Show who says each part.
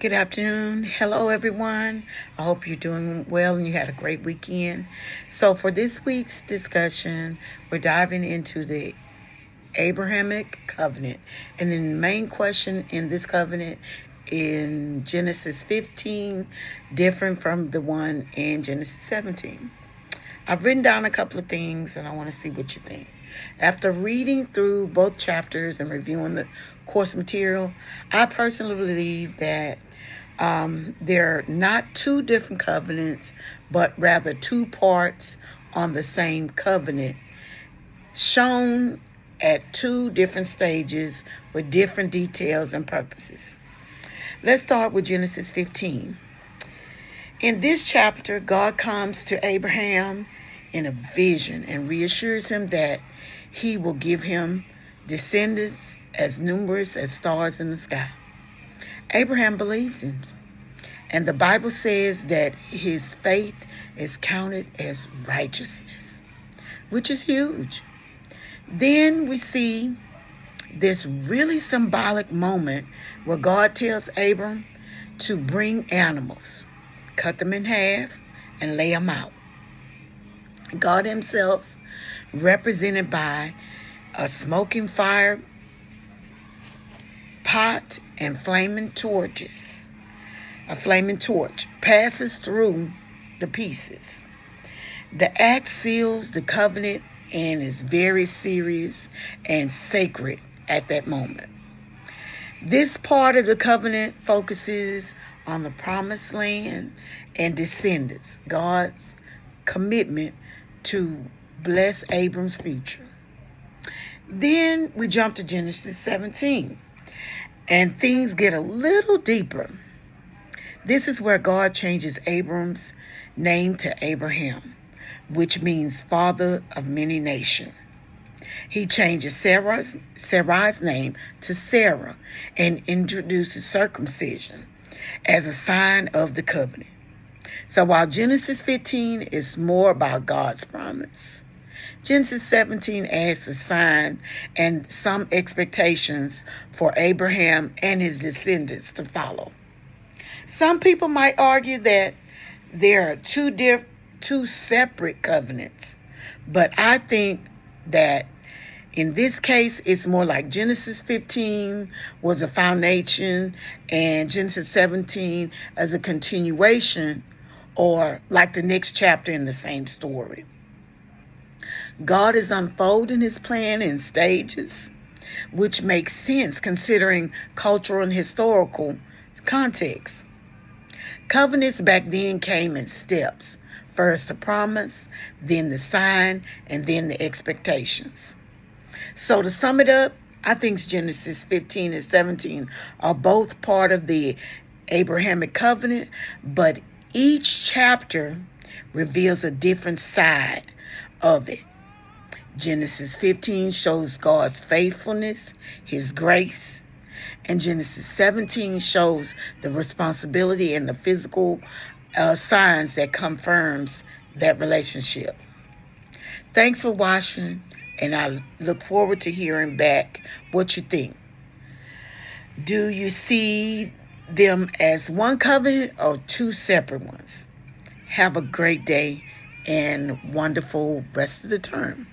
Speaker 1: Good afternoon. Hello, everyone. I hope you're doing well and you had a great weekend. So, for this week's discussion, we're diving into the Abrahamic covenant. And then the main question in this covenant in Genesis 15, different from the one in Genesis 17. I've written down a couple of things and I want to see what you think. After reading through both chapters and reviewing the course material, I personally believe that they're not two different covenants, but rather two parts on the same covenant, shown at two different stages with different details and purposes. Let's start with Genesis 15. In this chapter, God comes to Abraham in a vision and reassures him that he will give him descendants as numerous as stars in the sky. Abraham believes him, and the Bible says that his faith is counted as righteousness, which is huge. Then we see this really symbolic moment where God tells Abram to bring animals, cut them in half, and lay them out. God himself, represented by a smoking fire pot and flaming torches. A flaming torch passes through the pieces. The act seals the covenant and is very serious and sacred at that moment. This part of the covenant focuses on the promised land and descendants, God's commitment to bless Abram's future. Then we jump to Genesis 17, and things get a little deeper. This is where God changes Abram's name to Abraham, which means father of many nations. He changes Sarai's name to Sarah and introduces circumcision as a sign of the covenant. So while Genesis 15 is more about God's promise, Genesis 17 adds a sign and some expectations for Abraham and his descendants to follow. Some people might argue that there are two separate covenants, but I think that in this case, it's more like Genesis 15 was a foundation and Genesis 17 as a continuation, or like the next chapter in the same story. God is unfolding his plan in stages, which makes sense considering cultural and historical context. Covenants back then came in steps. First the promise, then the sign, and then the expectations. So to sum it up, I think Genesis 15 and 17 are both part of the Abrahamic covenant, but each chapter reveals a different side of it. Genesis 15 shows God's faithfulness, his grace, and Genesis 17 shows the responsibility and the physical signs that confirms that relationship. Thanks for watching, and I look forward to hearing back what you think. Do you see them as one covenant or two separate ones? Have a great day and wonderful rest of the term.